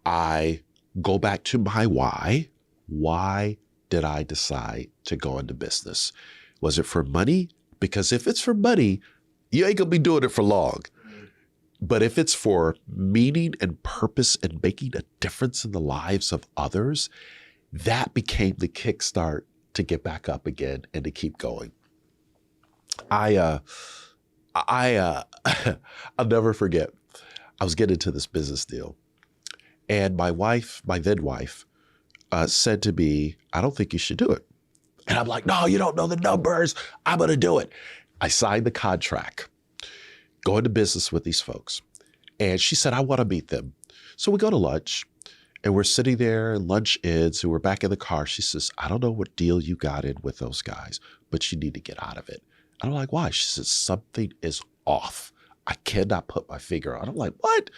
I go back to my why. Why did I decide to go into business? Was it for money? Because if it's for money, you ain't gonna be doing it for long. But if it's for meaning and purpose and making a difference in the lives of others, that became the kickstart to get back up again and to keep going. I'll never forget. I was getting into this business deal, and my then wife, said to me, I don't think you should do it. And I'm like, no, you don't know the numbers. I'm going to do it. I signed the contract, go into business with these folks. And she said, I want to meet them. So we go to lunch, and we're sitting there, and lunch ends, and we're back in the car. She says, I don't know what deal you got in with those guys, but you need to get out of it. And I'm like, why? She says, something is off. I cannot put my finger on it. I'm like, what?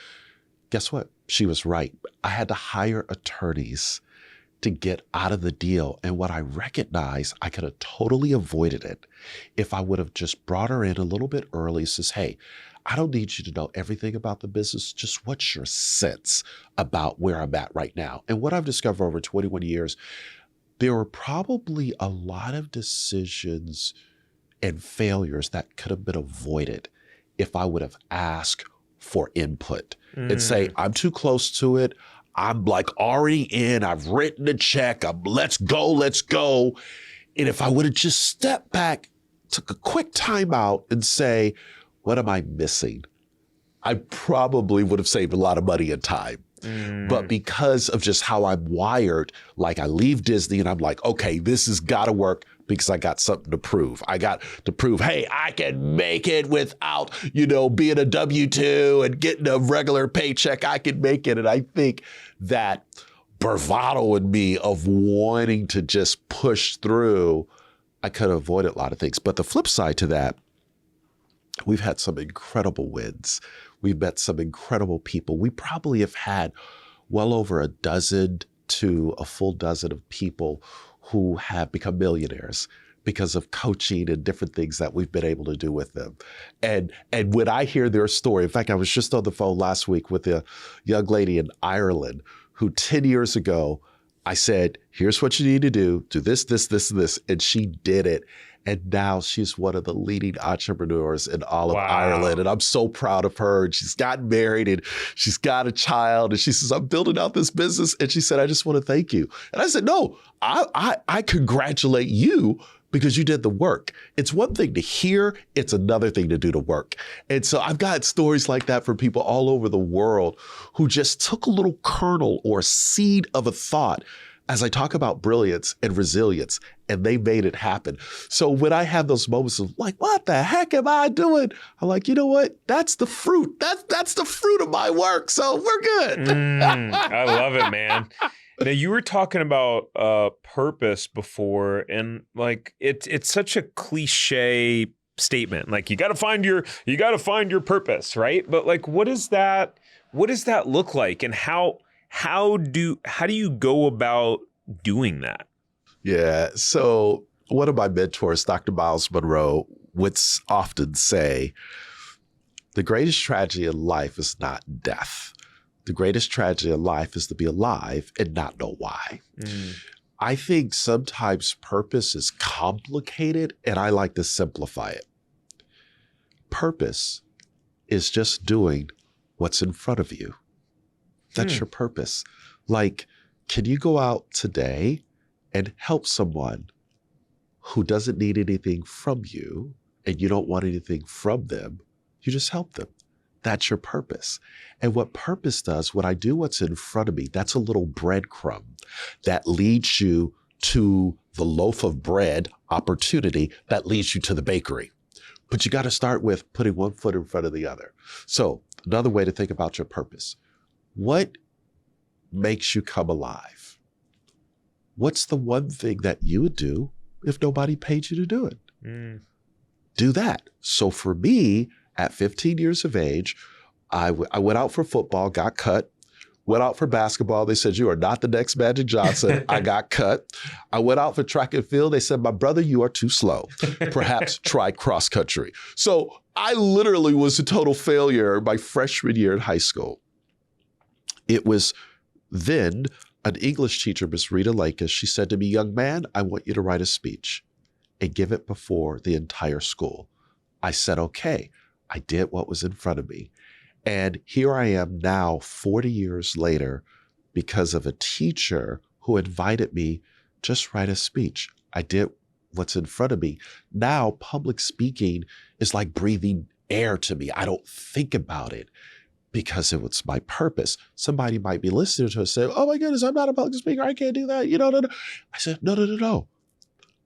Guess what? She was right. I had to hire attorneys to get out of the deal. And what I recognized, I could have totally avoided it if I would have just brought her in a little bit early, says, hey, I don't need you to know everything about the business. Just what's your sense about where I'm at right now? And what I've discovered over 21 years, there were probably a lot of decisions and failures that could have been avoided if I would have asked for input and say, I'm too close to it. I'm like already in, I've written a check, let's go. And if I would have just stepped back, took a quick time out and say, what am I missing? I probably would have saved a lot of money and time. But because of just how I'm wired, like I leave Disney and I'm like, okay, this has got to work because I got something to prove. I got to prove, hey, I can make it without, being a W-2 and getting a regular paycheck. I can make it. And I think that bravado in me of wanting to just push through, I could have avoided a lot of things. But the flip side to that, we've had some incredible wins. We've met some incredible people. We probably have had well over a dozen to a full dozen of people who have become millionaires because of coaching and different things that we've been able to do with them. And when I hear their story, in fact, I was just on the phone last week with a young lady in Ireland who 10 years ago, I said, here's what you need to do this, this, this, and this. And she did it. And now she's one of the leading entrepreneurs in all of Wow. Ireland. And I'm so proud of her. And she's gotten married and she's got a child. And she says, I'm building out this business. And she said, I just want to thank you. And I said, no, I congratulate you because you did the work. It's one thing to hear, it's another thing to do the work. And so I've got stories like that from people all over the world who just took a little kernel or seed of a thought as I talk about brilliance and resilience, and they made it happen. So when I have those moments of like, what the heck am I doing? I'm like, you know what? That's the fruit. That's the fruit of my work. So we're good. I love it, man. Now you were talking about purpose before, and like it's such a cliche statement. Like you got to find your purpose, right? But like, what does that look like, and how do you go about doing that? Yeah. So one of my mentors, Dr. Miles Monroe, would often say, the greatest tragedy in life is not death. The greatest tragedy in life is to be alive and not know why. I think sometimes purpose is complicated, and I like to simplify it. Purpose is just doing what's in front of you. That's your purpose. Like, can you go out today and help someone who doesn't need anything from you and you don't want anything from them? You just help them. That's your purpose. And what purpose does, when I do what's in front of me, that's a little breadcrumb that leads you to the loaf of bread opportunity that leads you to the bakery. But you got to start with putting one foot in front of the other. So another way to think about your purpose. What makes you come alive? What's the one thing that you would do if nobody paid you to do it? Do that. So for me, at 15 years of age, I went out for football, got cut. Went out for basketball. They said, you are not the next Magic Johnson. I got cut. I went out for track and field. They said, my brother, you are too slow. Perhaps try cross country. So I literally was a total failure my freshman year in high school. It was then an English teacher, Miss Rita Lakis, she said to me, young man, I want you to write a speech and give it before the entire school. I said, okay. I did what was in front of me. And here I am now, 40 years later, because of a teacher who invited me, just write a speech. I did what's in front of me. Now, public speaking is like breathing air to me. I don't think about it because it was my purpose. Somebody might be listening to it and say, oh my goodness, I'm not a public speaker. I can't do that. No. I said, no.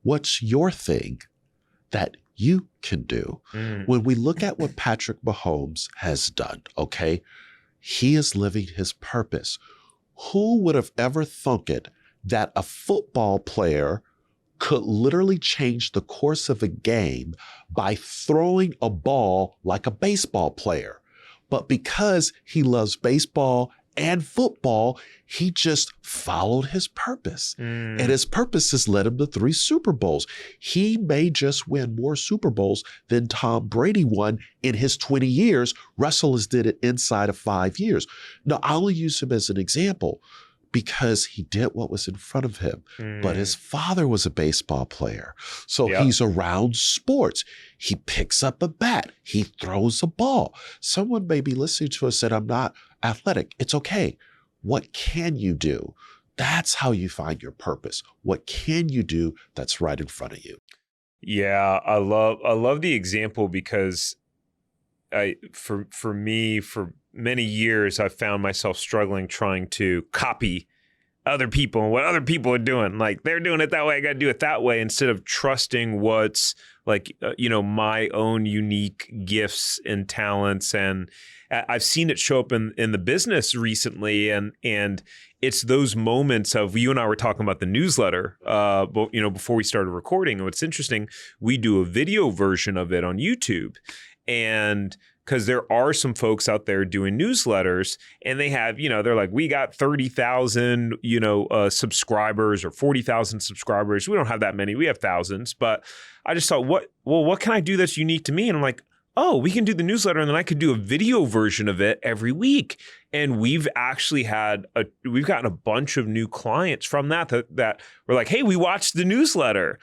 What's your thing that you can do? When we look at what Patrick Mahomes has done, okay, he is living his purpose. Who would have ever thunk it that a football player could literally change the course of a game by throwing a ball like a baseball player? But because he loves baseball and football, he just followed his purpose. And his purpose has led him to 3 Super Bowls. He may just win more Super Bowls than Tom Brady won in his 20 years. Russell has did it inside of 5 years. Now, I only use him as an example because he did what was in front of him. But his father was a baseball player. So he's around sports. He picks up a bat. He throws a ball. Someone may be listening to us and said, I'm not athletic. It's okay. What can you do? That's how you find your purpose. What can you do that's right in front of you? Yeah, I love the example because for me, for many years, I've found myself struggling trying to copy other people and what other people are doing. Like they're doing it that way, I got to do it that way, instead of trusting what's like, my own unique gifts and talents. And I've seen it show up in the business recently. And it's those moments of, you and I were talking about the newsletter, before we started recording. And what's interesting, we do a video version of it on YouTube. And because there are some folks out there doing newsletters and they have, they're like, we got 30,000, subscribers or 40,000 subscribers. We don't have that many. We have thousands. But I just thought, what can I do that's unique to me? And I'm like, oh, we can do the newsletter and then I could do a video version of it every week. And we've actually we've gotten a bunch of new clients from that were like, hey, we watched the newsletter.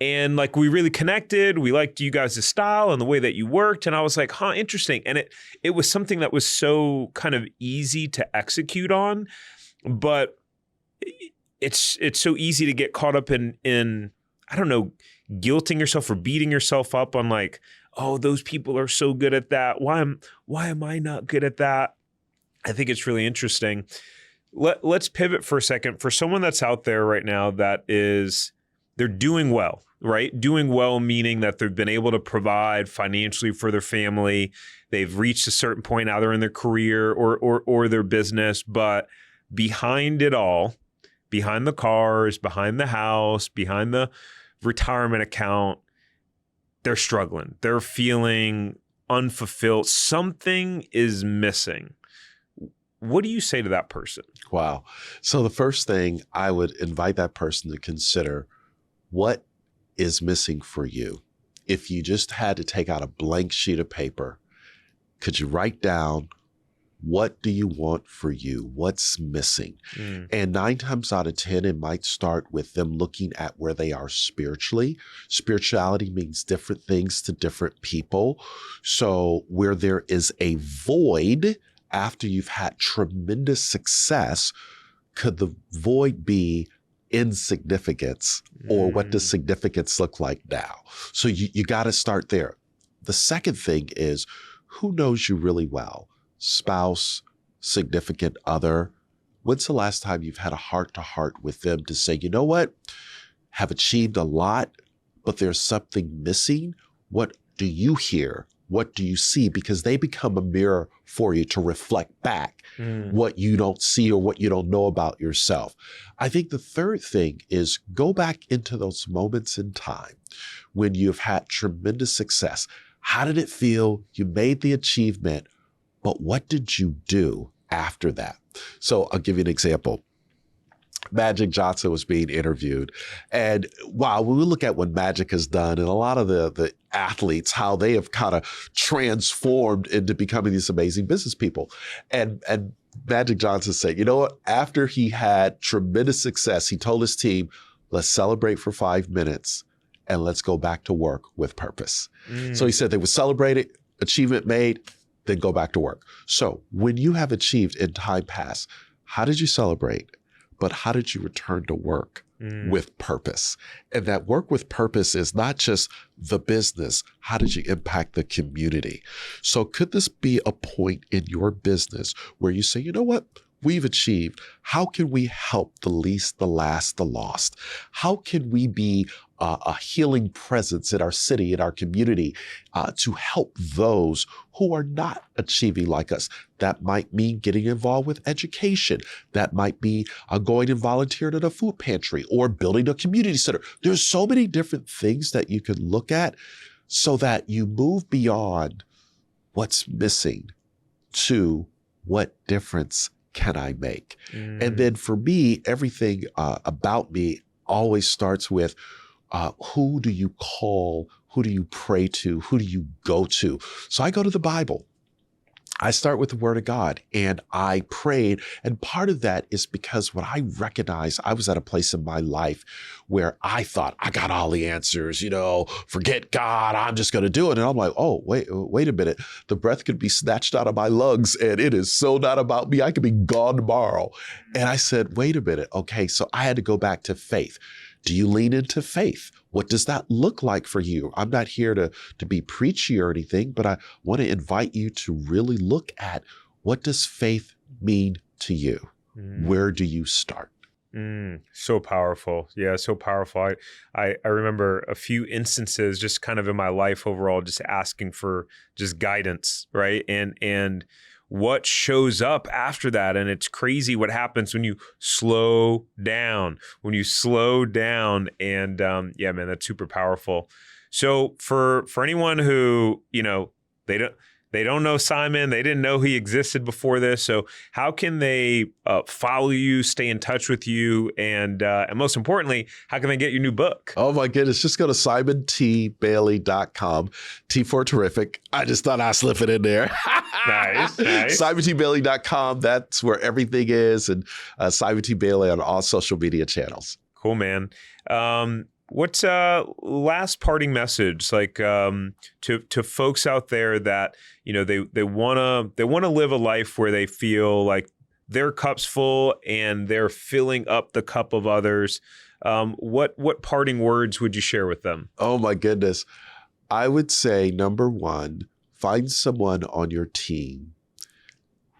And like, we really connected. We liked you guys' style and the way that you worked. And I was like, huh, interesting. And it was something that was so kind of easy to execute on, but it's so easy to get caught up in, I don't know, guilting yourself or beating yourself up on like, oh, those people are so good at that. Why am I not good at that? I think it's really interesting. Let's pivot for a second. For someone that's out there right now they're doing well, right? Doing well meaning that they've been able to provide financially for their family. They've reached a certain point either in their career or their business, but behind it all, behind the cars, behind the house, behind the retirement account, they're struggling. They're feeling unfulfilled. Something is missing. What do you say to that person? Wow. So the first thing I would invite that person to consider, what is missing for you? If you just had to take out a blank sheet of paper, could you write down, what do you want for you? What's missing? And 9 times out of 10, it might start with them looking at where they are spiritually. Spirituality means different things to different people. So where there is a void after you've had tremendous success, could the void be insignificance, or what does significance look like now? So you got to start there. The second thing is, who knows you really well? Spouse, significant other. When's the last time you've had a heart-to-heart with them to say, you know what, have achieved a lot, but there's something missing? What do you hear? What do you see? Because they become a mirror for you to reflect back what you don't see or what you don't know about yourself. I think the third thing is, go back into those moments in time when you've had tremendous success. How did it feel? You made the achievement, but what did you do after that? So I'll give you an example. Magic Johnson was being interviewed. And wow, when we look at what Magic has done and a lot of the athletes, how they have kind of transformed into becoming these amazing business people. And Magic Johnson said, you know what, after he had tremendous success, he told his team, let's celebrate for 5 minutes and let's go back to work with purpose. So he said they would celebrate it, achievement made, then go back to work. So when you have achieved in time past, how did you celebrate? But how did you return to work with purpose? And that work with purpose is not just the business. How did you impact the community? So could this be a point in your business where you say, you know what? We've achieved. How can we help the least, the last, the lost? How can we be a healing presence in our city, in our community, to help those who are not achieving like us? That might mean getting involved with education. That might be going and volunteering at a food pantry or building a community center. There's so many different things that you can look at so that you move beyond what's missing to what difference can I make? And then for me, everything about me always starts with, who do you call? Who do you pray to? Who do you go to? So I go to the Bible. I start with the Word of God and I prayed. And part of that is because when I recognized I was at a place in my life where I thought I got all the answers, forget God, I'm just going to do it. And I'm like, oh, wait a minute. The breath could be snatched out of my lungs and it is so not about me. I could be gone tomorrow. And I said, wait a minute. Okay. So I had to go back to faith. Do you lean into faith? What does that look like for you? I'm not here to be preachy or anything, but I want to invite you to really look at, what does faith mean to you? Where do you start? So powerful. Yeah, so powerful. I remember a few instances just kind of in my life overall, just asking for just guidance, right? And what shows up after that. And it's crazy what happens when you slow down, and yeah, man, that's super powerful. So for anyone who, they don't know Simon, they didn't know he existed before this. So how can they follow you, stay in touch with you, and most importantly, how can they get your new book? Oh my goodness, just go to simontbailey.com. T for terrific. I just thought I'd slip it in there. Nice. simontbailey.com. That's where everything is. And Simon T. Bailey on all social media channels. Cool, man. What's last parting message like to folks out there that they wanna live a life where they feel like their cup's full and they're filling up the cup of others. What parting words would you share with them? Oh my goodness. I would say, number one, find someone on your team,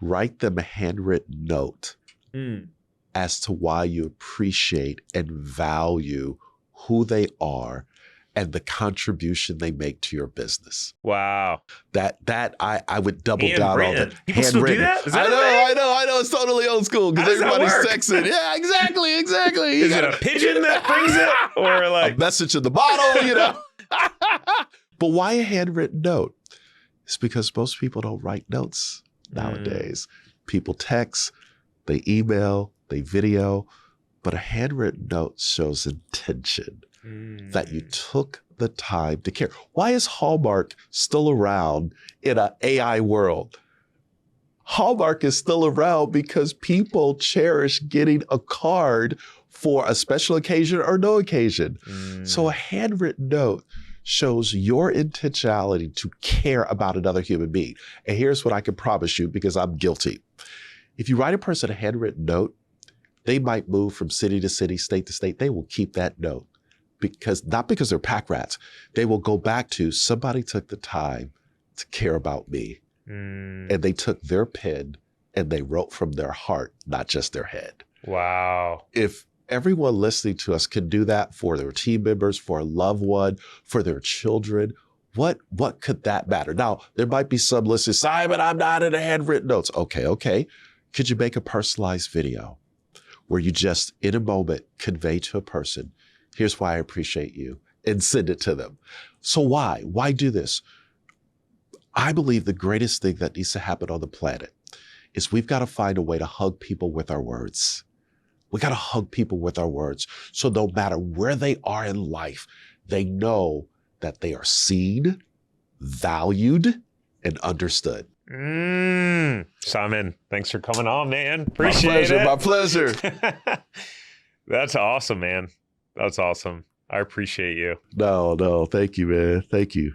write them a handwritten note as to why you appreciate and value who they are and the contribution they make to your business. Wow. That I would double down on that. People still do that? Is that I know. It's totally old school because everybody's texting. Yeah, exactly. Is it a pigeon that brings it, or like a message in the bottle? But why a handwritten note? It's because most people don't write notes nowadays. People text, they email, they video, but a handwritten note shows intention that you took the time to care. Why is Hallmark still around in an AI world? Hallmark is still around because people cherish getting a card for a special occasion or no occasion. So a handwritten note shows your intentionality to care about another human being. And here's what I can promise you, because I'm guilty. If you write a person a handwritten note, they might move from city to city, state to state. They will keep that note not because they're pack rats. They will go back to somebody took the time to care about me. And they took their pen and they wrote from their heart, not just their head. Wow. If everyone listening to us can do that for their team members, for a loved one, for their children, what could that matter? Now, there might be some listeners, Simon, I'm not in a handwritten notes. Okay. Could you make a personalized video where you just, in a moment, convey to a person, here's why I appreciate you, and send it to them? So why? Why do this? I believe the greatest thing that needs to happen on the planet is we've got to find a way to hug people with our words. We got to hug people with our words. So no matter where they are in life, they know that they are seen, valued, and understood. Simon, thanks for coming on, man. Appreciate it. My pleasure. That's awesome, man. That's awesome. I appreciate you. No. Thank you, man. Thank you.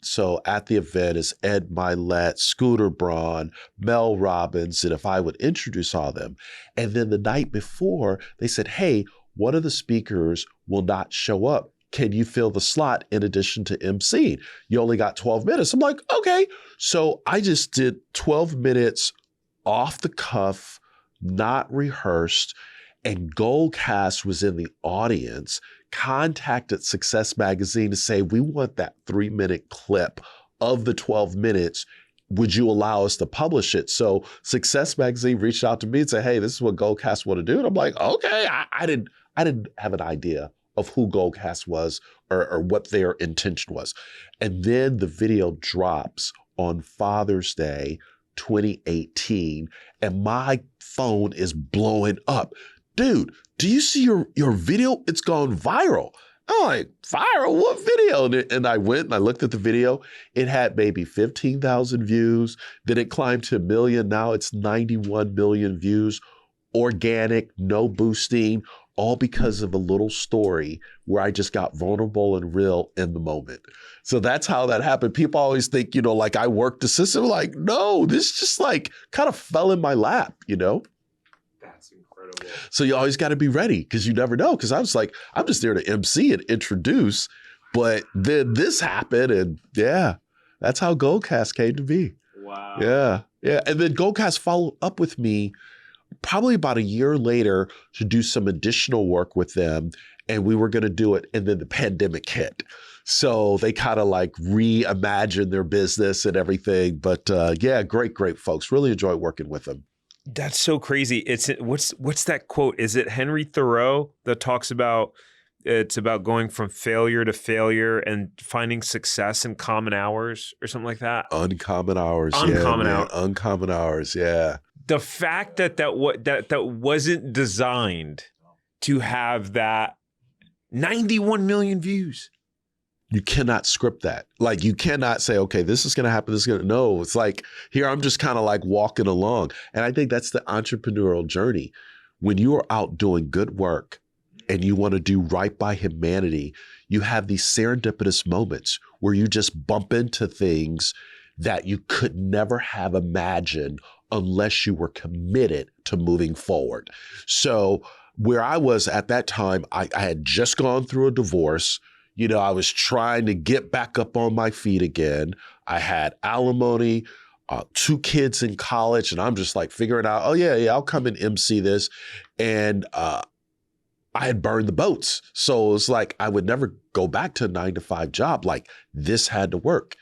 So at the event is Ed Milet, Scooter Braun, Mel Robbins, and if I would introduce all of them. And then the night before, they said, hey, one of the speakers will not show up. Can you fill the slot in addition to MC? You only got 12 minutes. I'm like, okay. So I just did 12 minutes off the cuff, not rehearsed, and Goldcast was in the audience, contacted Success Magazine to say, we want that 3-minute clip of the 12 minutes. Would you allow us to publish it? So Success Magazine reached out to me and said, hey, this is what Goldcast want to do. And I'm like, okay. I didn't have an idea of who Goldcast was or what their intention was. And then the video drops on Father's Day, 2018, and my phone is blowing up. Dude, do you see your video? It's gone viral. I'm like, viral? What video? And I went and I looked at the video. It had maybe 15,000 views. Then it climbed to 1 million. Now it's 91 million views. Organic, no boosting, all because of a little story where I just got vulnerable and real in the moment. So that's how that happened. People always think, like I worked the system. Like, no, this just like kind of fell in my lap, That's incredible. So you always got to be ready because you never know. Because I was like, I'm just there to MC and introduce. But then this happened. And yeah, that's how Goldcast came to be. Wow. Yeah. And then Goldcast followed up with me probably about a year later to do some additional work with them. And we were going to do it. And then the pandemic hit. So they kind of like reimagined their business and everything. But yeah, great folks. Really enjoy working with them. That's so crazy. It's what's that quote? Is it Henry Thoreau that talks about it's about going from failure to failure and finding success in common hours or something like that? Uncommon hours. Uncommon hours. Yeah. The fact that wasn't designed to have that 91 million views. You cannot script that. Like you cannot say, okay, this is going to happen. This is going to, no, it's like here, I'm just kind of like walking along. And I think that's the entrepreneurial journey. When you are out doing good work and you want to do right by humanity, you have these serendipitous moments where you just bump into things that you could never have imagined unless you were committed to moving forward. So where I was at that time, I had just gone through a divorce. You know, I was trying to get back up on my feet again. I had alimony, 2 kids in college, and I'm just like figuring out, oh yeah, I'll come and MC this. And I had burned the boats. So it was like, I would never go back to a 9-to-5 job. Like, this had to work.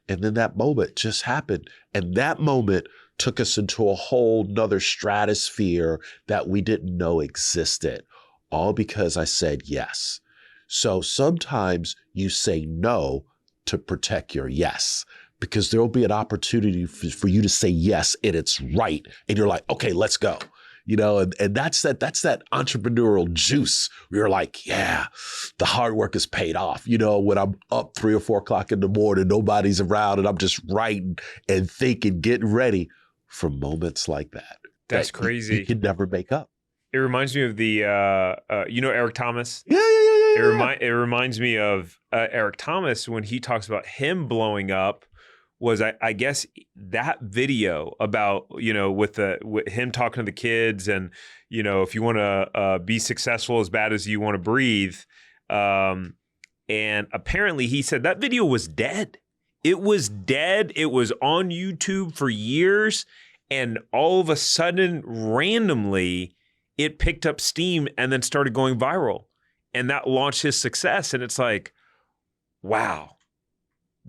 And then that moment just happened. And that moment took us into a whole nother stratosphere that we didn't know existed, all because I said yes. So sometimes you say no to protect your yes, because there'll be an opportunity for you to say yes and it's right. And you're like, okay, let's go. You know, and that's that entrepreneurial juice. We're like, yeah, the hard work is paid off. You know, when I'm up 3 or 4 o'clock in the morning, nobody's around, and I'm just writing and thinking, getting ready for moments like that. That's that crazy. You can never make up. It reminds me of the, you know, Eric Thomas. Yeah. It reminds me of Eric Thomas when he talks about him blowing up. Was I guess that video about, you know, with him talking to the kids and, you know, if you want to be successful as bad as you want to breathe. And apparently he said that video was dead. It was dead. It was on YouTube for years. And all of a sudden, randomly, it picked up steam and then started going viral. And that launched his success. And it's like, wow.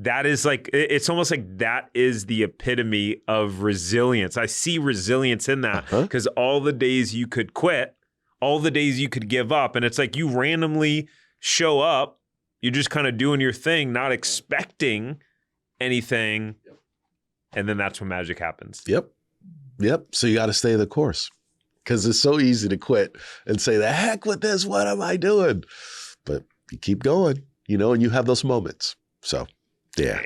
That is like, it's almost like that is the epitome of resilience. I see resilience in that because all the days you could quit, all the days you could give up, and it's like you randomly show up, you're just kind of doing your thing, not expecting anything, and then that's when magic happens. Yep. So you got to stay the course, because it's so easy to quit and say, the heck with this, what am I doing? But you keep going, you know, and you have those moments. So. Yeah.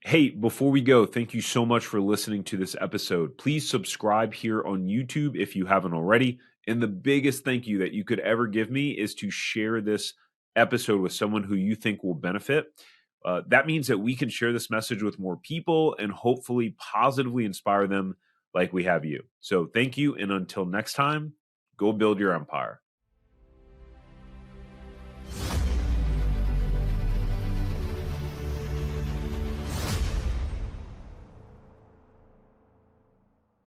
Hey, before we go, thank you so much for listening to this episode. Please subscribe here on YouTube if you haven't already. And the biggest thank you that you could ever give me is to share this episode with someone who you think will benefit. That means that we can share this message with more people and hopefully positively inspire them like we have you. So thank you. And until next time, go build your empire.